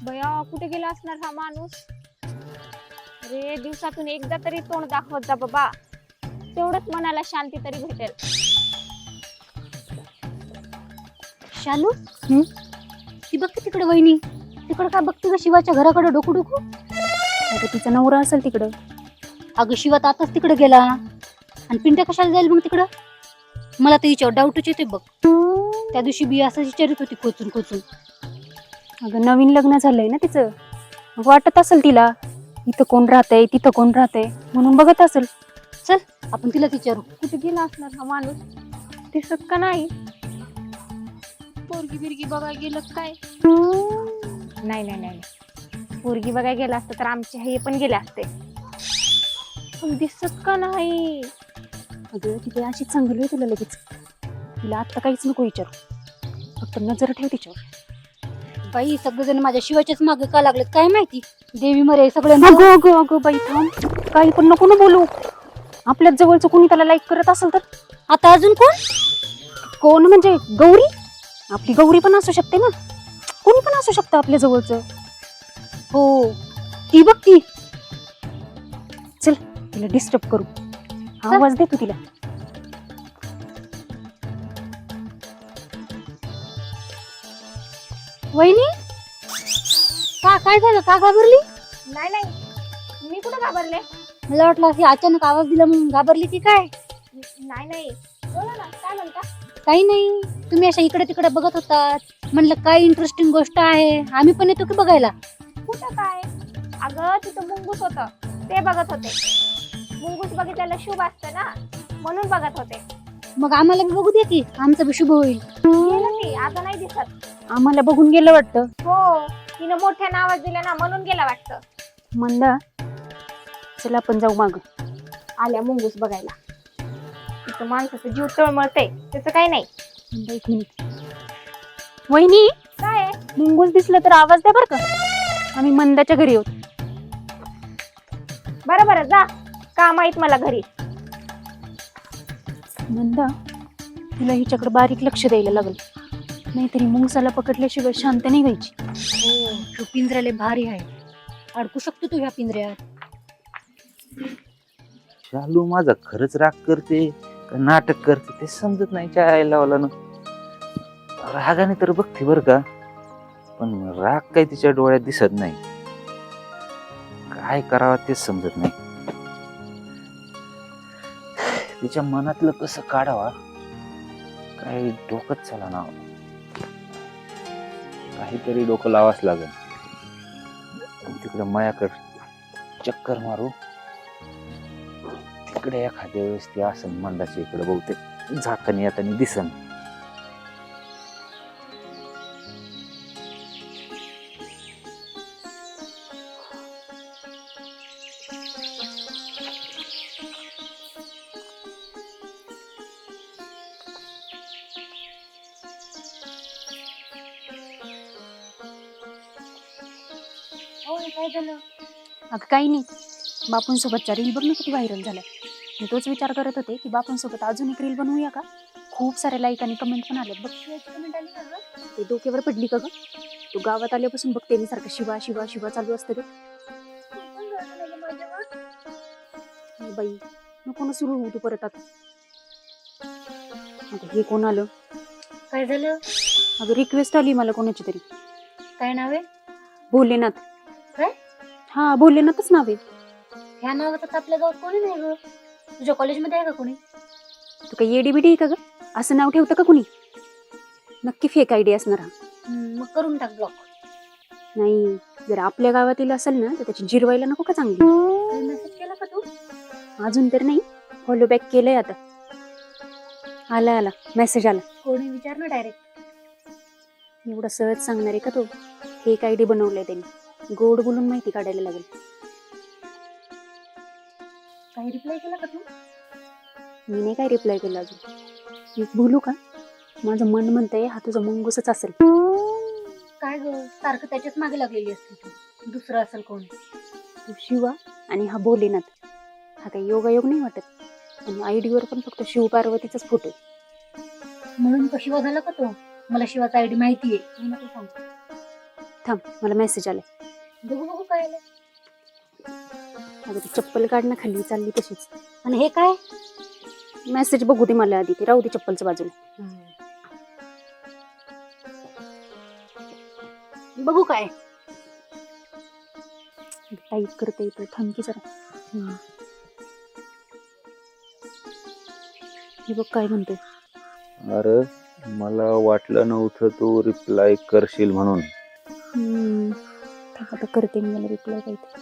बया कुठे गेला असणार हा माणूस? अरे दिवसातून एकदा तरी तोंड दाखवत जा बाबा, तेवढंच मनाला शांती तरी भेटेल. शालू ती बघते तिकडे वहिनी, तिकडं काय बघते का शिवाच्या घराकडे डोकू डोकू? अगं तिचा नवरा असेल तिकडं. अगं शिवा तर आताच तिकडे गेला आणि पिंट्या कशाला जाईल मग तिकडं? मला तर हिच्यावर डाऊटच येते बघ. त्या दिवशी बी असं विचारित होती खोचून खोचून. अगं नवीन लग्न झालंय ना तिचं, मग वाटत असेल तिला इथं कोण राहतंय तिथं कोण राहतंय म्हणून बघत असेल. चल आपण तिला विचारू. कुठे गेला असणार हा माणूस? दिसत का नाही? पोरगी बिरगी बघायला गेलं काय? नाही नाही नाही, पोरगी बघायला गेला असतं तर आमचे हे पण गेले असते. पण दिसत का नाही? अगं तिथे अशी चांगली आहे तुला लगेच. तिला आत्ता काहीच नको विचारू, फक्त नजर ठेव तिच्यावर. बाई सगळेजण माझ्या शिवाच्याच मागे का लागलेत काय माहिती. देवी मरे सगळे. अगं अगं अगं बाई थांब, काही पण नको ना बोलू. आपल्याच जवळचं कोणी त्याला लाईक करत असेल तर? आता अजून कोण? कोण म्हणजे गौरी? आपली गौरी पण असू शकते ना, कोणी पण असू शकतं आपल्या जवळचं. हो ती बघ ती. चल तिला डिस्टर्ब करू, आवाज दे तू तिला. वहिनी काय झालं, का घाबरली? नाही नाही, मी कुठं घाबरले? मला वाटलं अशी अचानक आवाज दिला म्हणून घाबरली की काय. नाही नाही, बोला ना, काय म्हणता? काही नाही, तुम्ही अशा इकडे तिकडे बघत होतात, म्हणलं काय इंटरेस्टिंग गोष्ट आहे, आम्ही पण येतो की बघायला. कुठं काय? अगं तिथं मुंगूस होतं, ते बघत होते. मुंगूस बघितलेलं शुभ असतं ना, म्हणून बघत होते. मग आम्हाला बी बघू दे की, आमचं बी शुभ होईल. गेलं ती, आता नाही दिसत. आम्हाला बघून गेलं वाटतं. हो, तिनं मोठ्यानं आवाज दिला ना म्हणून गेला वाटतं. मंदा चल आपण जाऊ माग. आल्या मुंगूस बघायला. तिथं माणसाचं जीव तळमळतंय, त्याचं काही नाही. मंदा एक मिनिट. वहिनी काय आहे? मुंगूस दिसलं तर आवाज द्या बरं का, आम्ही मंदाच्या घरी आहोत. बरं बरं जा, काम आहेत मला घरी. मंदा तुला हिच्याकडे बारीक लक्ष द्यायला लागल, नाहीतरी मुंगसाला पकडल्याशिवाय शांत नाही व्हायची. हो पिंजऱ्याले भारी आहे, अडकू शकतो तू ह्या पिंजऱ्यात. शालू माझा खरंच राग करते का नाटक करते ते समजत नाही. चाय लावला ना रागाने तर बघते बर का, पण राग काही तिच्या डोळ्यात दिसत नाही. काय करावं तेच समजत नाही. तिच्या मनातलं कसं काढावा काही डोकंच चला ना. काहीतरी डोकं लावाच लागेल. तिकडे मायाकडे चक्कर मारू, तिकडे एखाद्या वेळेस ती असं मंदाच्या इकडे बहुतेक जाताना येताना दिसन. काय झालं? अगं काही नाही, बापूंसोबतचा रील बघ ना किती व्हायरल झाला. मी तोच विचार करत होते की बापूंसोबत अजून एक रील बनवूया का. खूप सारे लाईक आणि कमेंट पण आले बघ. कमेंट आली का गं? ते डोक्यावर पडली का ग? तू गावात आल्यापासून बघते मी सारखं शिवा शिवा शिवा चालू असतं ते. नाही बाई नको ना सुरू होऊ तू परत आता. अगं हे कोण आलं? काय झालं? अगं रिक्वेस्ट आली मला कोणाची तरी. काय नाव आहे? भोलेनाथ. काय? हा भोलेनाथच नाव आहे. ह्या नावाचं तर आपल्या गावात कोणी नाही ग. तुझ्या कॉलेजमध्ये आहे का कोणी? तू काही येडीबिडी आहे का ग? असं नाव ठेवतं का कुणी? नक्की फेक आयडी असणार हा. मग करून टाक ब्लॉक. नाही, जर आपल्या गावातील असेल ना तर त्याची जिरवायला नको का चांगली. मेसेज केला का तू? अजून तर नाही, फॉलो बॅक केलंय आता. आला आला मेसेज आला. कोणी विचार ना डायरेक्ट. एवढं सहज सांगणार आहे का तो? फेक आयडी बनवलंय त्यांनी, गोड बोलून माहिती काढायला लागेल. काही रिप्लाय केला का तू? मी नाही काय रिप्लाय केला अजून. मी बोलू का? माझं मन म्हणतंय हा तुझा मुंगूसच असेल. काय ग सारखं त्याच्याच मागे लागलेली असते तू. दुसरं असेल कोण? तू शिवा आणि हा भोलेनाथ, हा काही योगायोग नाही वाटत. आणि आयडीवर पण फक्त शिव पार्वतीचाच फोटो आहे. म्हणून का शिवा झाला का तो? मला शिवाचा आयडी माहितीये. मी नको सांगू. थांब, मला मेसेज आलाय. बघू बघू काय आलंय. अगं ती चप्पल काढ ना, खाली चालली तशीच. आणि हे काय? मेसेज बघू दे मला आधी, ते राहू दे चप्पलच्या बाजूला. बघू काय? टाईप करता येतो, थांब की जरा. हे बघ काय म्हणतोय. अरे मला वाटलं नव्हतं तू रिप्लाय करशील म्हणून. थांब आता करते मी, मला रिप्लाय पाहिजे.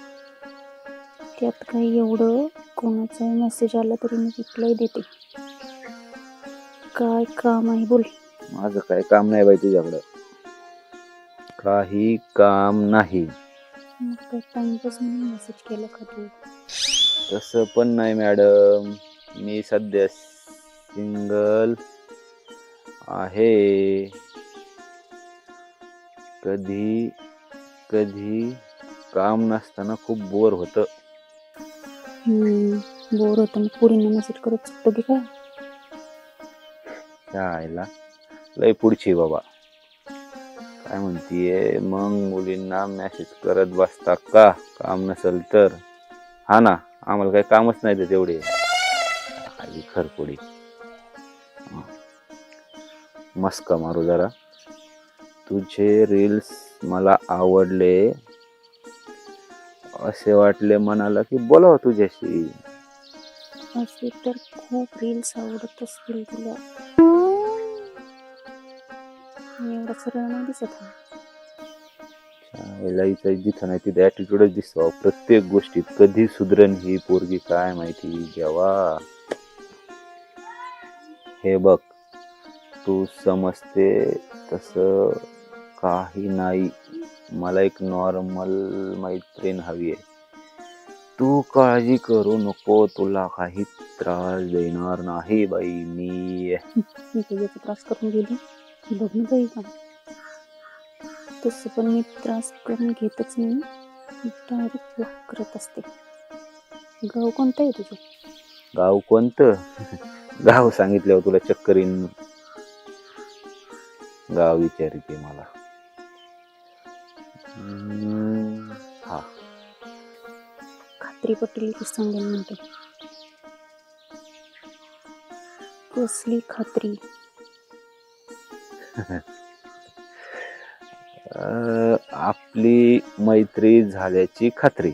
त्यात काही एवढं कोणाचा मेसेज आला तरी मी रिप्लाय देते. काय काम आहे बोल. माझं काय काम नाही बाई तुझ्याकडं, काही काम नाही. मग काय टाइमपास म्हणून मेसेज केला का तू? तसं पण नाही मॅडम, मी सध्या सिंगल आहे. कधी कधी काम नसताना खूप बोर होतं. बोर होतं मग पुरींना मेसेज करत चुकतो की काय? आईला लय पुढची बाबा. काय म्हणतीये मग, मुलींना मेसेज करत बसता का काम नसेल तर? हा ना, आम्हाला काही कामच नाही ते तेवढे. आई खरपुडी मस्का मारू जरा. तुझे रील्स मला आवडले, असे वाटले मनाला की बोलावं तुझ्याशी. असे तर खूप रील्स आवडत असतील तुला. एवढं सरळ नाही दिसत. जिथं नाही तिथे ऍटिट्यूडच दिसतो प्रत्येक गोष्टीत. कधी सुधरण ही पोरगी काय माहिती जेव्हा. हे बघ, तू समजते तसं काही नाही. मला एक नॉर्मल मैत्रीण हवी आहे. तू काळजी करू नको, तुला काही त्रास देणार नाही बाई मी. मी काही याचा त्रास करून गेली बघ काही का. तसं पण मी त्रास करून घेतच नाही, डायरेक्ट ब्लॉक करत असते. गाव कोणतं आहे तुझं? गाव कोणतं? गाव सांगितल्यावर तुला चक्कर येईन. गाव विचारते मला. हा, खात्री पटली की सांगेन म्हणते. कसली खात्री? आपली मैत्री झाल्याची खात्री.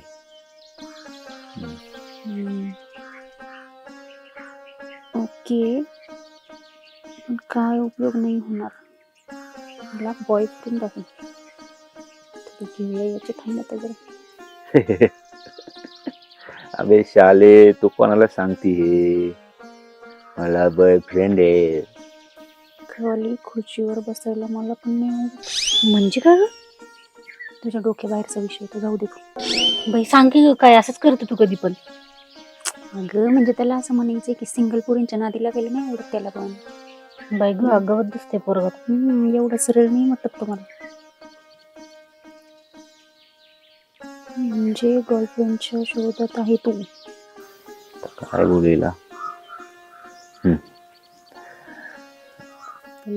ओके, पण काय उपयोग नाही होणार. मला बॉयफ्रेंड आहे. घेऊया याच्या थांबत जरा. अबे शाले, तू कोणाला सांगती हे? मला बॉयफ्रेंड आहे. खाली खुर्चीवर बसायला मला पण नाही आवडत. म्हणजे काय ग? तुझ्या डोक्याबाहेरचा विषय तर जाऊ दे. बाई सांग की काय असंच करतो तू कधी पण? अगं म्हणजे त्याला असं म्हणायचंय की सिंगल पोरींच्या नादीला गेलं नाही आवडत त्याला पण. बाई ग अगवत दिसते पोरगत. एवढं सरळ नाही म्हटलं तुम्हाला. म्हणजे गर्लफ्रेंडच्या शोधात आहे तू? काय बोलेला?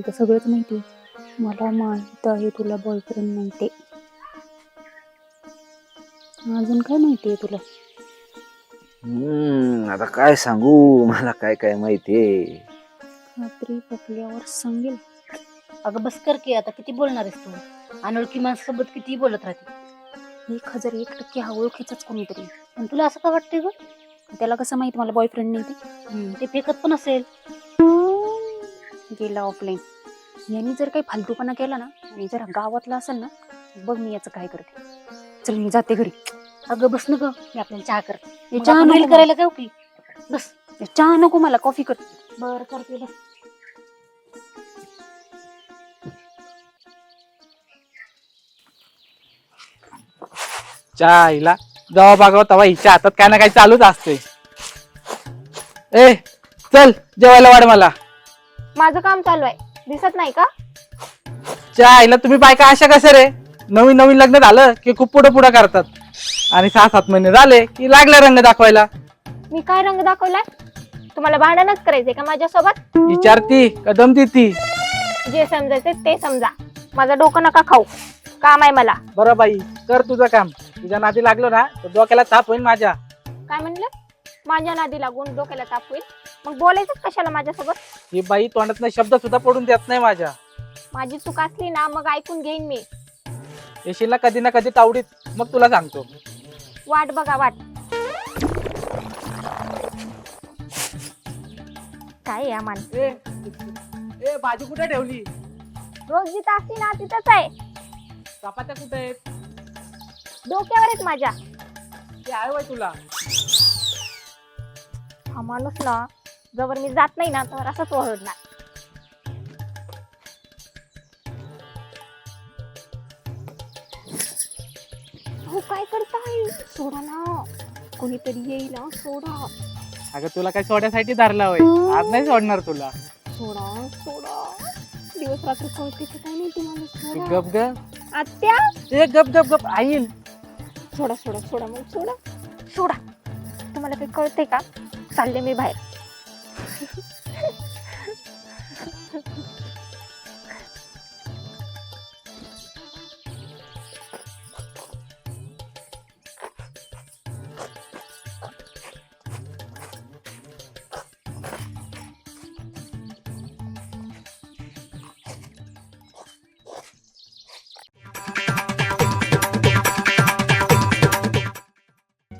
तर सगळंच माहिती. मला माहित आहे तुला बॉयफ्रेंड नाही ते. अजून काय माहितीये तुला? आता काय सांगू, मला काय काय माहितीये. खात्री पटल्यावर सांगेल. अगं बस कर की, आता किती बोलणार आहेस तू? अनोळखी माणसासोबत किती बोलत राहते. 1001% हा ओळखीचाच कोणीतरी. पण तुला असं का वाटतंय ग? त्याला कसं माहित मला बॉयफ्रेंड नाही ते? ते फेकत पण असेल. गेला ऑफलाईन. यांनी जर काही फालतूपणा केला ना, आणि जर गावातला असेल ना, बघ मी याचं काय करते. चल मी जाते घरी. अगं बस नको, मी आपल्याला चहा करते. चहा रील नको करायला जाऊ की? बस. चहा नको मला, कॉफी कर. बर करते बस. चहा जेव्हा बघावं तेव्हा हिच्या हातात काय ना काय चालूच असते. ए चल जेवायला वाढ मला. माझं काम चालू आहे, दिसत नाही का? चहा तुम्ही बायका अशा कसं रे? नवीन नवीन लग्न झालं की खूप पुढे पुढे करतात, आणि 6-7 महिने झाले की लागला रंग दाखवायला. मी काय रंग दाखवलाय? तुम्हाला भांडणच करायचंय का माझ्यासोबत? विचारती कदम देती. जे समजायचे ते समजा, माझं डोकं नका खाऊ. काम आहे मला. बरं बाई, कर तुझं काम. तुझ्या नादी लागलो ना तर डोक्याला ताप होईल माझ्या. काय म्हणलं? माझ्या नादी लागून डोक्याला ताप होईल? मग बोलायचं कशाला माझ्यासोबत? ही बाई तोंडात शब्द सुद्धा पडून देत नाही माझ्या. माझी चूक असली ना मग ऐकून घेईन मी. येशील ना कधी ना कधी तावडीत, मग तुला सांगतो. वाट बघा वाट. काय या मान ए भाजी कुठे ठेवली? रोज जिथं असते ना तिथंच आहे. चपात्या कुठे आहेत? डोक्यावर आहेत माझ्या. ते आहे वय तुला. हा माणूस ना जवळ मी जात नाही ना तर असंच ओरडणार. हो काय करताय? सोडा ना, कोणीतरी येईल हा, सोडा. अगं तुला काय सोड्यासाठी धरला होय, आज नाही सोडणार तुला. सोडा सोडा. दिवस रात्र कळते का काय नाही तुम्हाला? तू सोडा. गप ग. आत्या ए गप गप गप आईल. सोडा सोडा सोडा मग सोडा सोडा. तुम्हाला काही कळते का? चालले मी बाहेर.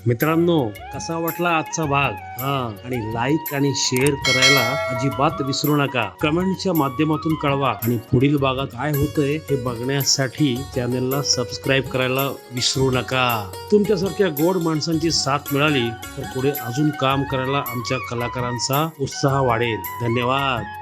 मित्रांनो, कसा वाटला आजचा भाग? आणि लाईक आणि शेअर करायला अजिबात विसरू नका. कमेंटच्या माध्यमातून कळवा आणि पुढील भागात काय होतंय हे बघण्यासाठी चॅनलला सबस्क्राईब करायला विसरू नका. तुमच्यासारख्या गोड माणसांची साथ मिळाली तर पुढे अजून काम करायला आमच्या कलाकारांचा उत्साह वाढेल. धन्यवाद.